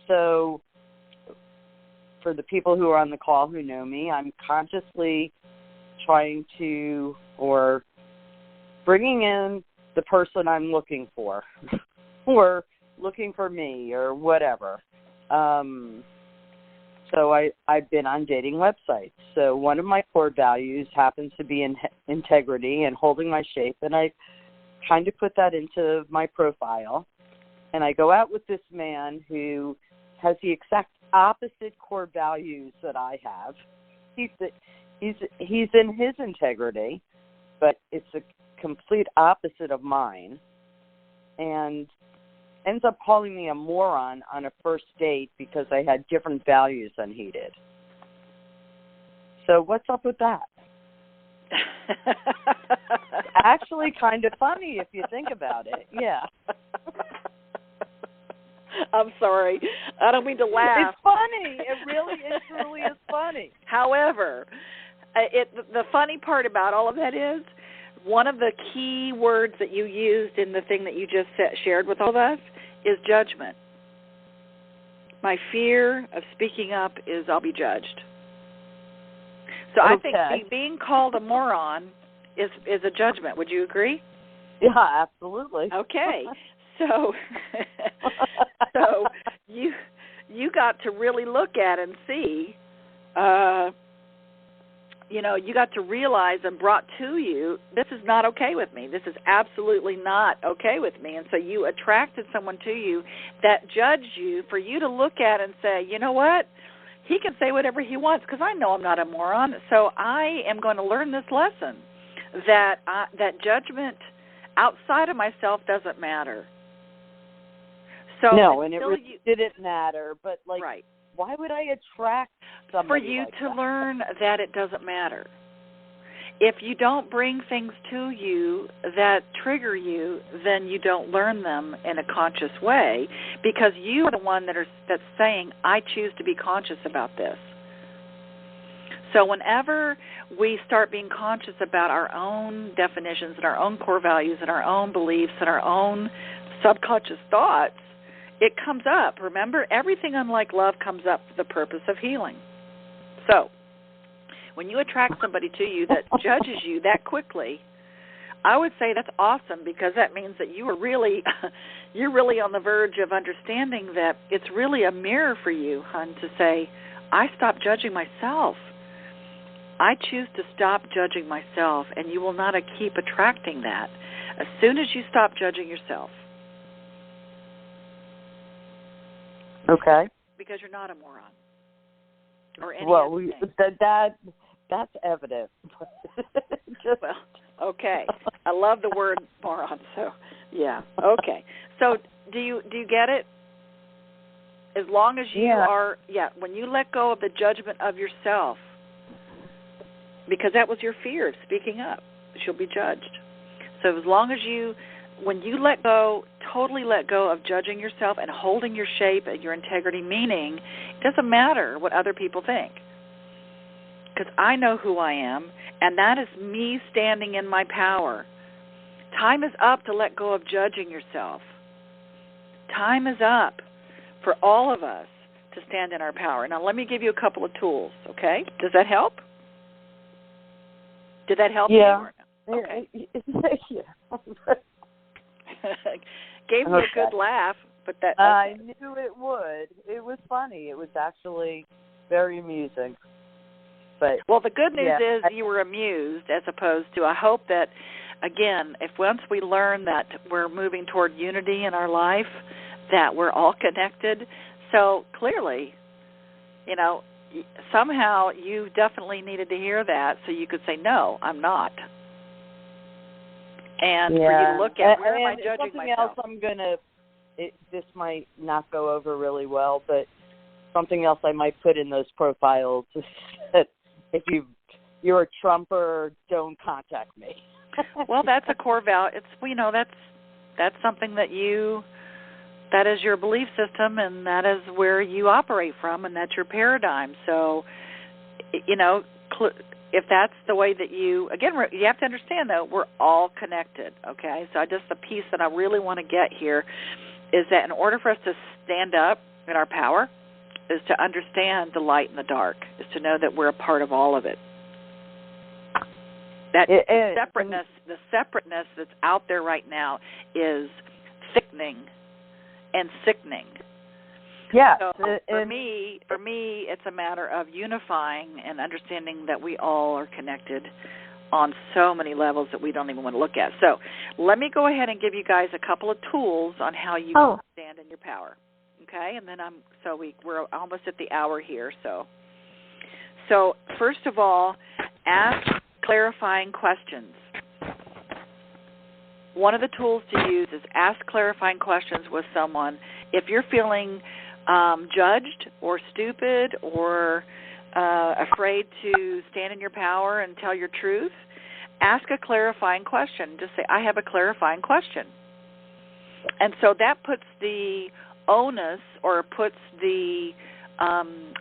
So for the people who are on the call who know me, I'm consciously trying to, or bringing in the person I'm looking for, or looking for me, or whatever. So I've been on dating websites. So one of my core values happens to be integrity and holding my shape, and I kind of put that into my profile. And I go out with this man who has the exact opposite core values that I have. He's in his integrity, but it's a complete opposite of mine, and ends up calling me a moron on a first date because I had different values than he did. So what's up with that? Actually kind of funny if you think about it. Yeah. I'm sorry. I don't mean to laugh. It's funny. It truly is funny. However, the funny part about all of that is one of the key words that you used in the thing that you just shared with all of us is judgment. My fear of speaking up is I'll be judged. So okay. I think being called a moron is a judgment. Would you agree? Yeah, absolutely. Okay. So you got to really look at and see, you got to realize and brought to you, this is not okay with me. This is absolutely not okay with me. And so you attracted someone to you that judged you for you to look at and say, you know what? He can say whatever he wants because I know I'm not a moron. So I am going to learn this lesson that judgment outside of myself doesn't matter. So no, and it really didn't matter. But right. Why would I attract somebody for you like to that? learn that it doesn't matter? If you don't bring things to you that trigger you, then you don't learn them in a conscious way because you are the one that's saying, I choose to be conscious about this. So whenever we start being conscious about our own definitions and our own core values and our own beliefs and our own subconscious thoughts, it comes up. Remember, everything unlike love comes up for the purpose of healing. So when you attract somebody to you that judges you that quickly, I would say that's awesome because that means that you're really on the verge of understanding that it's really a mirror for you, hon, to say, I stop judging myself. I choose to stop judging myself, and you will not keep attracting that. As soon as you stop judging yourself, okay, because you're not a moron or any that's evident. Well, okay. I love the word moron. So, yeah. Okay. So, do you get it? As long as you are, when you let go of the judgment of yourself, because that was your fear of speaking up, she'll be judged. So, as long as when you totally let go of judging yourself and holding your shape and your integrity, meaning it doesn't matter what other people think. Because I know who I am, and that is me standing in my power. Time is up to let go of judging yourself. Time is up for all of us to stand in our power. Now, let me give you a couple of tools, okay? Does that help? Did that help you? Or no? Okay. Yeah. Gave me a good laugh, but that... Okay. I knew it would. It was funny. It was actually very amusing. But well, the good news is you were amused as opposed to, I hope that, again, if once we learn that we're moving toward unity in our life, that we're all connected. So clearly, somehow you definitely needed to hear that so you could say, no, I'm not. And for you to look at, where am I judging myself? Something else this might not go over really well, but something else I might put in those profiles is that if you're a Trumper, don't contact me. Well, that's a core value. It's, that's something that is your belief system, and that is where you operate from, and that's your paradigm. So, if that's the way that you have to understand, though, we're all connected, okay? So the piece that I really want to get here is that in order for us to stand up in our power is to understand the light and the dark, is to know that we're a part of all of it. That the separateness that's out there right now is thickening and sickening. Yeah. So for me, it's a matter of unifying and understanding that we all are connected on so many levels that we don't even want to look at. So let me go ahead and give you guys a couple of tools on how you can stand in your power. Okay, and then we're almost at the hour here. So first of all, ask clarifying questions. One of the tools to use is ask clarifying questions with someone. If you're feeling judged or stupid or afraid to stand in your power and tell your truth, ask a clarifying question. Just say, I have a clarifying question. And so that puts the onus or puts the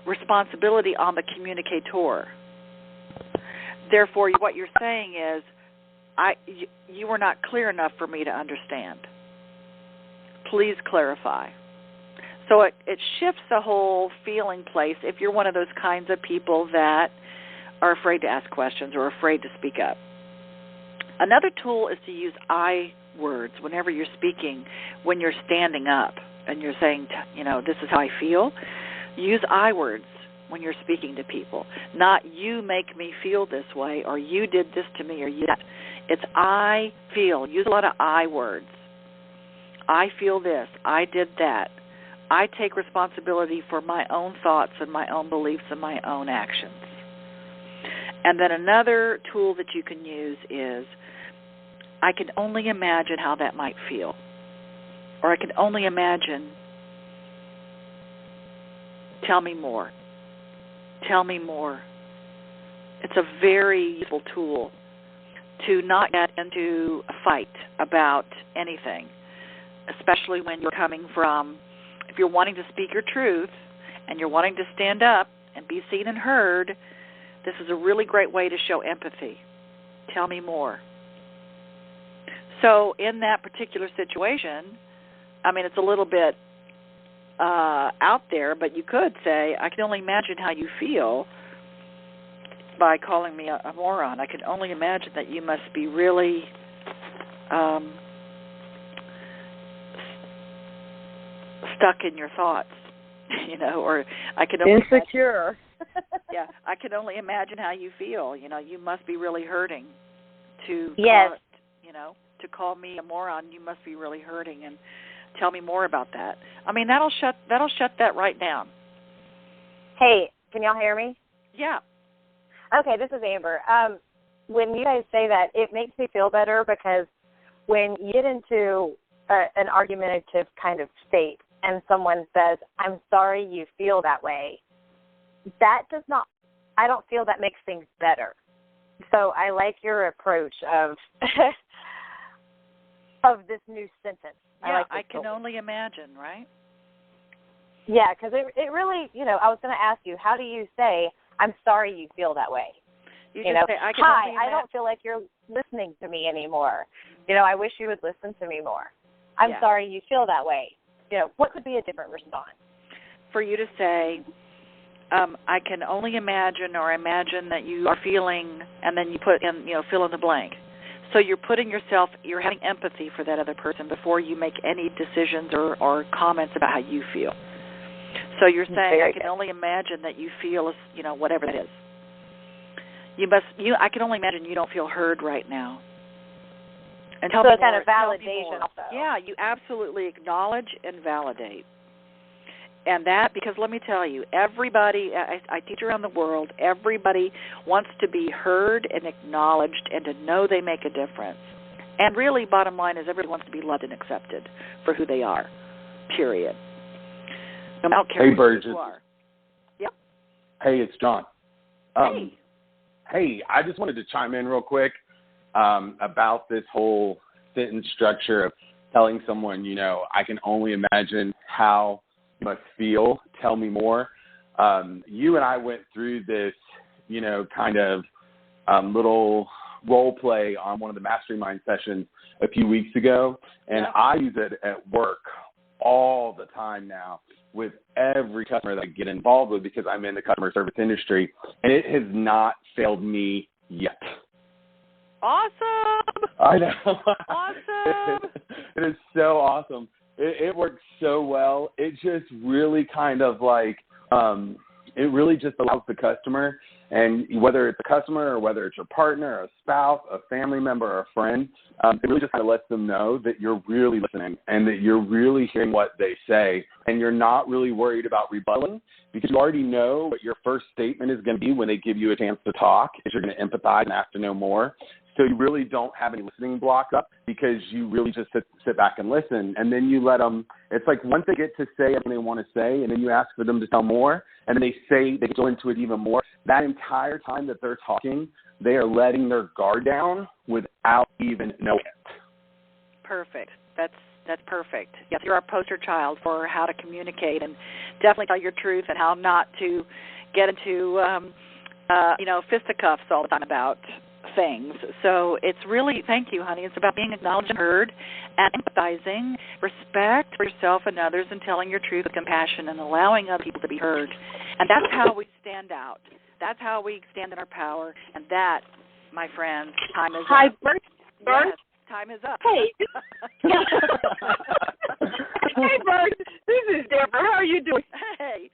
responsibility on the communicator. Therefore, what you're saying is, you were not clear enough for me to understand. Please clarify. So it shifts the whole feeling place if you're one of those kinds of people that are afraid to ask questions or afraid to speak up. Another tool is to use I words whenever you're speaking, when you're standing up and you're saying, this is how I feel. Use I words when you're speaking to people. Not you make me feel this way, or you did this to me, or you that. It's I feel. Use a lot of I words. I feel this. I did that. I take responsibility for my own thoughts and my own beliefs and my own actions. And then another tool that you can use is, I can only imagine how that might feel. Or I can only imagine, tell me more. Tell me more. It's a very useful tool to not get into a fight about anything, especially when you're coming from, if you're wanting to speak your truth and you're wanting to stand up and be seen and heard, this is a really great way to show empathy. Tell me more. So in that particular situation, it's a little bit out there, but you could say, I can only imagine how you feel by calling me a moron. I can only imagine that you must be really stuck in your thoughts, or I can only insecure. Yeah, I can only imagine how you feel. You must be really hurting to to call me a moron. You must be really hurting, and tell me more about that. That'll shut that right down. Hey, can y'all hear me? Yeah. Okay, this is Amber. When you guys say that, it makes me feel better, because when you get into an argumentative kind of state and someone says, I'm sorry you feel that way, I don't feel that makes things better. So I like your approach of this new sentence. Yeah, I can only imagine, right? Yeah, because it really, I was going to ask you, how do you say, I'm sorry you feel that way? You just say, I don't feel like you're listening to me anymore. I wish you would listen to me more. I'm sorry you feel that way. What could be a different response? For you to say, I can only imagine, or imagine that you are feeling, and then you put in, fill in the blank. So you're you're having empathy for that other person before you make any decisions or comments about how you feel. So you're saying, I can only imagine that you feel, whatever that is. I can only imagine you don't feel heard right now. And tell so me it's kind more. of validation also. Yeah, you absolutely acknowledge and validate. And that, because let me tell you, everybody, I teach around the world, everybody wants to be heard and acknowledged and to know they make a difference. And really, bottom line is everybody wants to be loved and accepted for who they are, period. No matter Hey, Burge. who you are. Yep. Hey, it's John. Hey. Hey, I just wanted to chime in real quick about this whole sentence structure of telling someone, you know, I can only imagine how you must feel. Tell me more. You and I went through this, you know, kind of little role play on one of the Mastery Mind sessions a few weeks ago, and I use it at work all the time now with every customer that I get involved with because I'm in the customer service industry, and it has not failed me yet. Awesome! I know. Awesome! It is so awesome. It works so well. It just really kind of like it really just allows the customer, and whether it's a customer or whether it's your partner, a spouse, a family member, or a friend, it really just kind of lets them know that you're really listening and that you're really hearing what they say, and you're not really worried about rebutting because you already know what your first statement is going to be when they give you a chance to talk, is you're going to empathize and ask to know more. So you really don't have any listening block up because you really just sit back and listen. And then you let them, it's like once they get to say everything they want to say, and then you ask for them to tell more, and then they go into it even more. That entire time that they're talking, they are letting their guard down without even knowing it. Perfect. That's perfect. Yes, you're our poster child for how to communicate and definitely tell your truth and how not to get into, fisticuffs all the time about things. So it's really, thank you, honey, it's about being acknowledged and heard and empathizing, respect for yourself and others, and telling your truth with compassion and allowing other people to be heard. And that's how we stand out. That's how we stand in our power. And that, my friends, time is up. Hi, Bert. Yes, time is up. Hey. Hey, Bert. This is Deborah. How are you doing? Hey.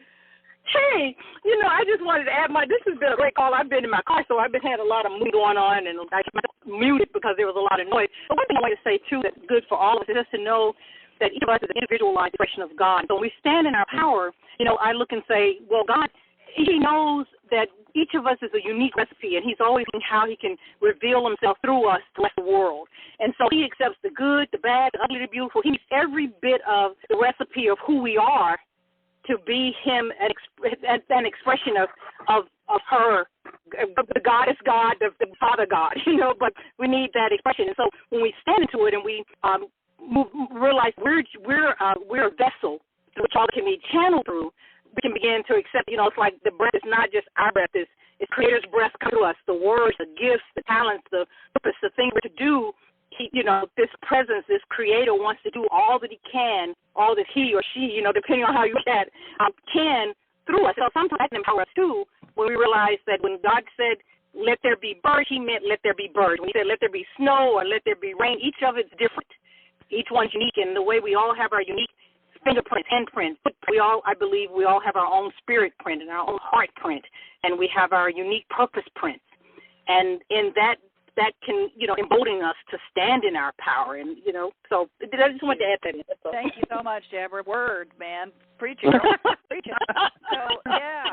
Hey, I just wanted to add this has been a great call. I've been in my car, so I've been had a lot of mood going on, and I muted because there was a lot of noise. But one thing I want to say, too, that's good for all of us is just to know that each of us is an individualized expression of God. So when we stand in our power, I look and say, well, God, He knows that each of us is a unique recipe, and He's always looking how He can reveal Himself through us to the world. And so He accepts the good, the bad, the ugly, the beautiful. He needs every bit of the recipe of who we are to be Him, an expression of her, the God is God, the Father God, but we need that expression. And so when we stand into it and we realize we're a vessel through which all can be channeled through, we can begin to accept, it's like the breath is not just our breath, it's Creator's breath come to us, the words, the gifts, the talents, the purpose, the things we're to do. This presence, this Creator wants to do all that He can, all that He or she, depending on how you get, can through us. So sometimes that can empower us too, when we realize that when God said, let there be birds, He meant let there be birds. When He said, let there be snow or let there be rain, each of it's different. Each one's unique, and the way we all have our unique fingerprint, handprint. I believe we all have our own spirit print and our own heart print, and we have our unique purpose print. And in that can, embolden us to stand in our power. And, so I just wanted to add that in. Thank you so much, Deborah. Word, man. Preaching. Preaching. So, yeah.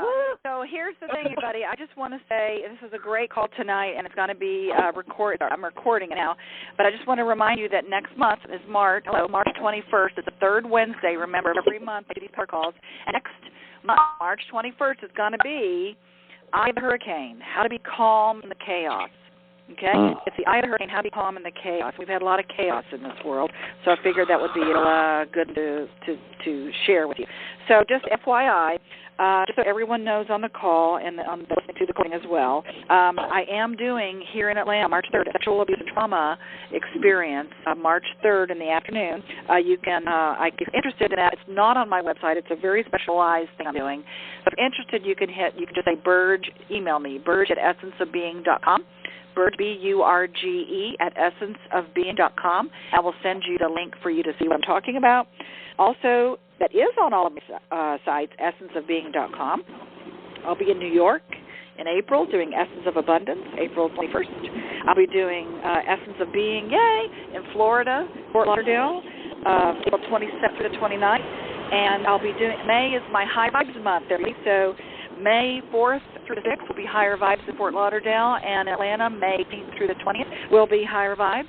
So here's the thing, everybody. I just want to say this is a great call tonight, and it's going to be recorded. I'm recording it now. But I just want to remind you that next month is March 21st. It's the third Wednesday. Remember, every month I do these power calls. And next month, March 21st, is going to be Eye of the Hurricane, how to be calm in the chaos. Okay? It's the eye of the hurricane, how to be calm in the chaos. We've had a lot of chaos in this world, so I figured that would be good to share with you. So just FYI, just so everyone knows on the call and on listening to the recording as well, I am doing here in Atlanta, March 3rd, a sexual abuse and trauma experience, March 3rd in the afternoon. You can, if you're interested in that, it's not on my website. It's a very specialized thing I'm doing. If you're interested, you can just say Burge, email me, burge@essenceofbeing.com. Burge, B-U-R-G-E, @essenceofbeing.com. I will send you the link for you to see what I'm talking about. Also, that is on all of my sites, essenceofbeing.com. I'll be in New York in April doing Essence of Abundance, April 21st. I'll be doing Essence of Being, yay, in Florida, Fort Lauderdale, April 27th through the 29th. And I'll be doing, May is my High Vibes month, so May 4th through the 6th will be Higher Vibes in Fort Lauderdale, and Atlanta, May 18th through the 20th will be Higher Vibes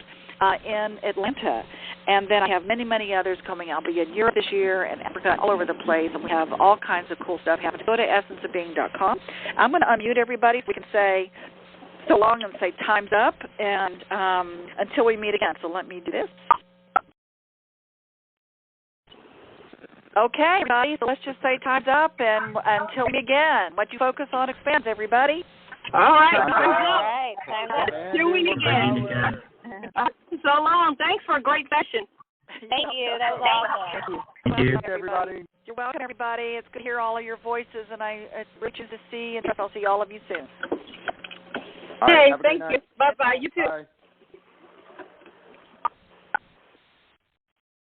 in Atlanta. And then I have many, many others coming. I'll be in Europe this year and Africa, all over the place, and we have all kinds of cool stuff happening. Go to essenceofbeing.com. I'm going to unmute everybody so we can say so long and say time's up, and until we meet again. So let me do this. Okay, everybody, so let's just say time's up, and until we meet again. What you focus on expands, everybody. All right. All right. Time's up. Here we again. So long. Thanks for a great session. Thank you. That was awesome. Thank you, everybody. You're welcome, everybody. It's good to hear all of your voices, and it's rich to see, and I'll see all of you soon. All right, Hey, thank you. Bye-bye. You too. Bye.